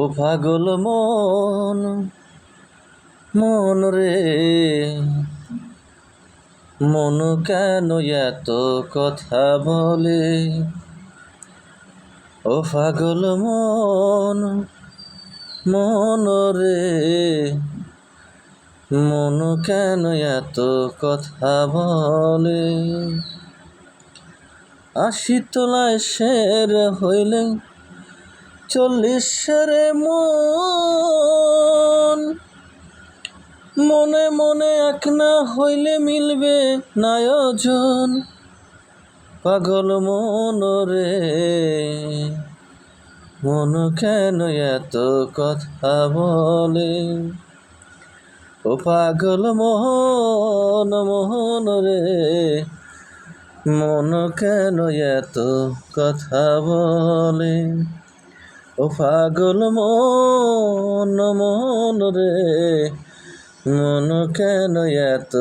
ও পাগল মন, মন রে, মন কেন এত কথা বলে? ও পাগল মন, মন রে, মন কেন এত কথা বলে? ৮০ তলায় শের হইলে ৪০ শেরে মন, মনে মনে এক না হইলে মিলবে না ওজন। পাগল মন রে, মন কেন এত কথা বলে? ও পাগল মোহন, মোহন রে, মন কেন এত কথা বলে? ও পাগল মন, মোহন রে, মন কেন এত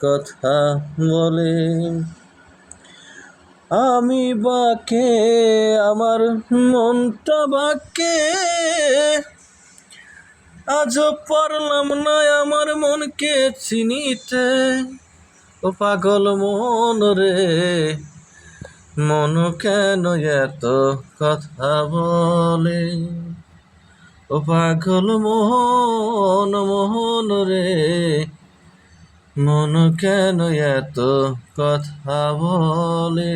কথা বলে? আমি বাকে, আমার মনটা বাকে, আজও পারলাম না আমার মনকে চিনিতে। ও পাগল মন রে, মন কেন এত কথা বলে? ও পাগল মোহন, মোহন রে, মন কেন এত কথা বলে?